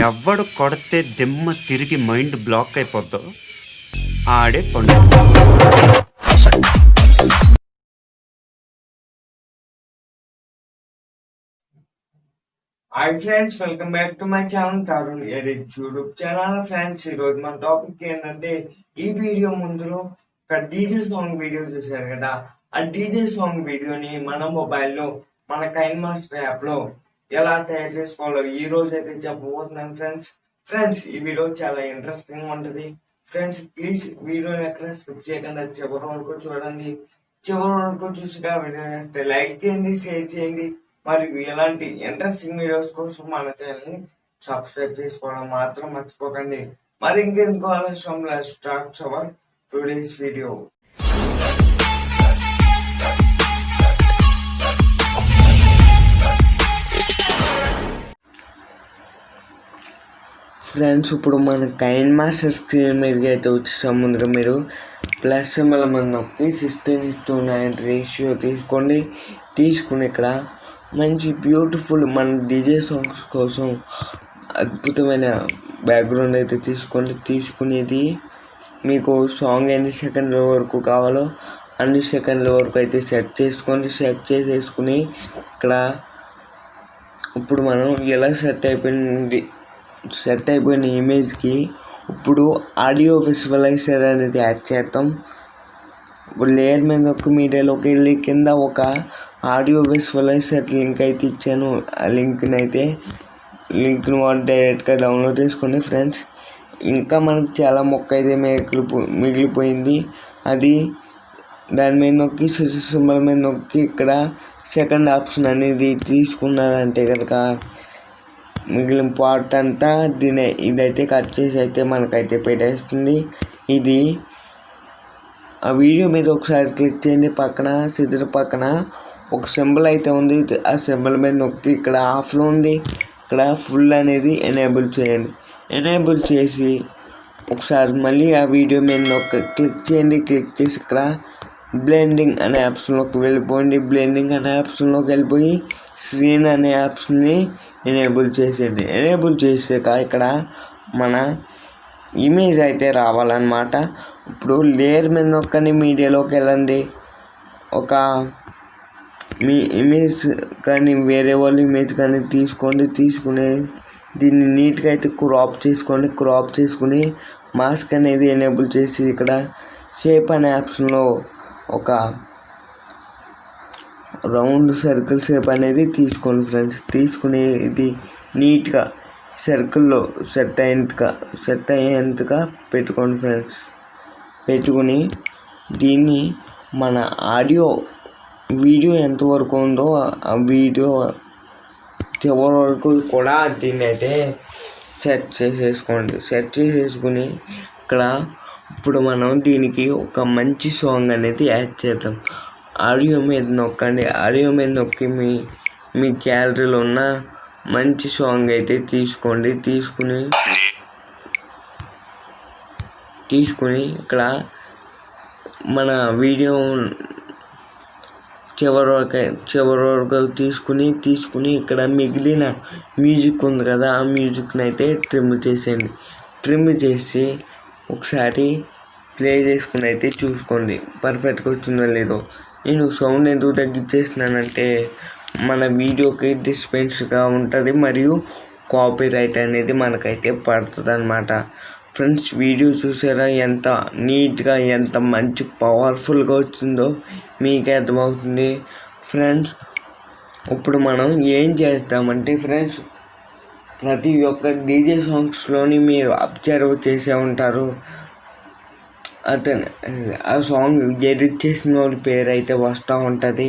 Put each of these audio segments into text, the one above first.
ఎవడు కొడితే దిమ్మ తిరిగి మైండ్ బ్లాక్ అయిపోద్దో ఆడే పండు. Hi friends, welcome back to my channel Tarun edits YouTube channel. Friends, ఈరోజు మన టాపిక్ ఏంటంటే, ఈ వీడియో ముందులో ఒక డీజే సాంగ్ వీడియో చూశారు కదా, ఆ డీజే సాంగ్ వీడియోని మన మొబైల్లో మన కైన్మాస్టర్ యాప్ లో ఎలా తయారు చేసుకోవాలో ఈ రోజు అయితే చెప్పబోతున్నాను ఫ్రెండ్స్ ఈ వీడియో చాలా ఇంట్రెస్టింగ్ ఉంటుంది. ఫ్రెండ్స్, ప్లీజ్ వీడియోని ఎక్కడ స్కిప్ చేయకుండా చివరి వరకు చూడండి. చివరి వరకు చూసిగా వీడియో లైక్ చేయండి, షేర్ చేయండి. మరియు ఇలాంటి ఇంట్రెస్టింగ్ వీడియోస్ కోసం మన ఛానల్ ని సబ్స్క్రైబ్ చేసుకోవడం మాత్రం మర్చిపోకండి. మరి ఇంకెందుకు ఆలస్యం, start our today's video. Friends, ఇప్పుడు మన కైన్మాస్టర్ స్క్రీన్ మీదకి అయితే వచ్చేసాం. ముందుగా మీరు ప్లస్ సింబల్ మన నొక్కి 16:9 రేషియో తీసుకుని ఇక్కడ మంచి బ్యూటిఫుల్ మన డీజే సాంగ్స్ కోసం అద్భుతమైన బ్యాక్గ్రౌండ్ అయితే తీసుకునేది మీకు సాంగ్ ఎన్ని సెకండ్ల వరకు కావాలో అన్ని సెకండ్ల వరకు అయితే సెట్ చేసేసుకుని ఇక్కడ ఇప్పుడు మనం ఎలా సెట్ అయిపోయిన ఇమేజ్కి ఇప్పుడు ఆడియో విజువలైజర్ అనేది యాడ్ చేద్దాం. ఇప్పుడు లేయర్ మీద ఒక మీడియాలోకి వెళ్ళి కింద ఒక ఆడియో విజువలైజర్ లింక్ అయితే ఇచ్చాను. ఆ లింక్ను డైరెక్ట్గా డౌన్లోడ్ చేసుకోండి ఫ్రెండ్స్. ఇంకా మనకు చాలా మొక్క అయితే మిగిలిపోయింది. అది దాని మీద నొక్కి సింబల్ మీద నొక్కి ఇక్కడ సెకండ్ ఆప్షన్ అనేది తీసుకున్నారంటే కనుక మిగిలిన పార్ట్ అంతా ఇదైతే కట్ చేసి అయితే మనకైతే పెట్టేస్తుంది. ఇది ఆ వీడియో మీద ఒకసారి క్లిక్ చేయండి. పక్కన ఒక సింబల్ అయితే ఉంది. ఆ సింబల్ మీద నొక్కి ఇక్కడ ఆఫ్లో ఉంది, ఇక్కడ ఫుల్ అనేది ఎనేబుల్ చేయండి. ఎనేబుల్ చేసి ఒకసారి మళ్ళీ ఆ వీడియో మీద క్లిక్ చేయండి. క్లిక్ చేసి ఇక్కడ బ్లెండింగ్ అనే ఆప్షన్లోకి వెళ్ళిపోండి. బ్లెండింగ్ అనే ఆప్షన్లోకి వెళ్ళిపోయి స్క్రీన్ అనే ఆప్షన్ని ఎనేబుల్ చేసేయండి. ఎనేబుల్ చేసాక ఇక్కడ మన ఇమేజ్ అయితే రావాలన్నమాట. ఇప్పుడు లేయర్ మీద నొక్కండి, మీడియాలోకి వెళ్ళండి. ఒక మీ ఇమేజ్ కానీ వేరే వాళ్ళ ఇమేజ్ కానీ తీసుకుని దీన్ని నీట్గా అయితే క్రాప్ చేసుకుని మాస్క్ అనేది ఎనేబుల్ చేసి ఇక్కడ షేప్ అనే ఆప్షన్లో ఒక రౌండ్ సర్కిల్ షేప్ అనేది తీసుకోండి ఫ్రెండ్స్. తీసుకుని ఇది నీట్గా సర్కిల్లో సెట్ అయ్యేంతగా పెట్టుకోండి ఫ్రెండ్స్. పెట్టుకుని దీన్ని మన వీడియో ఎంతవరకు ఉందో ఆ వీడియో చివరి వరకు కూడా దీన్ని అయితే సెట్ చేసేసుకుని ఇక్కడ ఇప్పుడు మనం దీనికి ఒక మంచి సాంగ్ అనేది యాడ్ చేద్దాం. ఆడియో మీద నొక్కండి. ఆడియో మీద నొక్కి మీ గ్యాలరీలో ఉన్న మంచి సాంగ్ అయితే తీసుకోండి. తీసుకుని ఇక్కడ మన వీడియో చివరి వరకు తీసుకుని ఇక్కడ మిగిలిన మ్యూజిక్ ఉంది కదా, ఆ మ్యూజిక్ని అయితే ట్రిమ్ చేసి ఒకసారి ప్లే చేసుకుని అయితే చూసుకోండి పర్ఫెక్ట్గా వచ్చిందో లేదో. నేను సౌండ్ ఎందుకు తగ్గించేస్తున్నానంటే మన వీడియోకి డిస్టర్బెన్స్గా ఉంటుంది మరియు కాపీరైట్ అనేది మనకైతే పడుతుంది అన్నమాట. ఫ్రెండ్స్, వీడియో చూసారా ఎంత నీట్గా ఎంత మంచి పవర్ఫుల్గా వచ్చిందో మీకే అర్థమవుతుంది. ఫ్రెండ్స్, ఇప్పుడు మనం ఏం చేస్తామంటే ఫ్రెండ్స్, ప్రతి ఒక్క డీజే సాంగ్స్లోని మీరు అబ్జర్వ్ చేసే ఉంటారు, ఆ సాంగ్ ఎడిట్ చేసిన వాళ్ళ పేరు అయితే వస్తూ ఉంటుంది.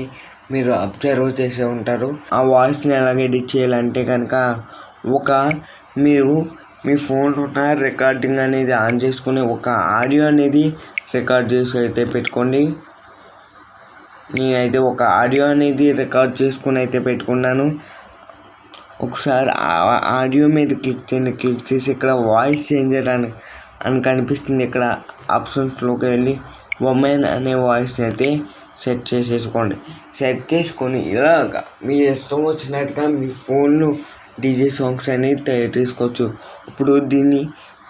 మీరు అబ్జర్వ్ చేసే ఉంటారు. ఆ వాయిస్ని ఎలాగ ఎడిట్ చేయాలంటే కనుక మీరు మీ ఫోన్లో రికార్డింగ్ అనేది ఆన్ చేసుకుని ఒక ఆడియో అనేది రికార్డ్ చేసి అయితే పెట్టుకోండి. నేనైతే ఒక ఆడియో అనేది రికార్డ్ చేసుకుని అయితే పెట్టుకున్నాను. ఒకసారి ఆడియో మీద క్లిక్ చేసి ఇక్కడ వాయిస్ చేంజర్ అని కనిపిస్తుంది. ఇక్కడ ఆప్షన్స్లోకి వెళ్ళి ఉమెన్ అనే వాయిస్ని అయితే సెట్ చేసుకొని ఇలాగా మీ ఇష్టం వచ్చినట్టుగా మీ ఫోన్ను డీజే సాంగ్స్ అనేది తయారు చేసుకోవచ్చు. ఇప్పుడు దీన్ని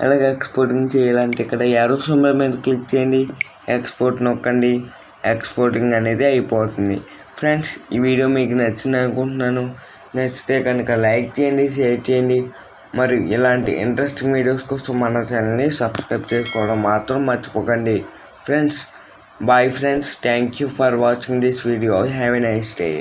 ఎలాగ ఎక్స్పోర్టింగ్ చేయాలంటే ఇక్కడ యారో సింబల్ మీద క్లిక్ చేయండి, ఎక్స్పోర్ట్ నొక్కండి, ఎక్స్పోర్టింగ్ అనేది అయిపోతుంది. ఫ్రెండ్స్, ఈ వీడియో మీకు నచ్చింది అనుకుంటున్నాను. నచ్చితే కనుక లైక్ చేయండి, షేర్ చేయండి. మరియు ఇలాంటి ఇంట్రెస్టింగ్ వీడియోస్ కోసం మన ఛానల్ని సబ్స్క్రైబ్ చేసుకోవడం మాత్రం మర్చిపోకండి. Friends, bye friends. Thank you for watching this video. Have a nice day.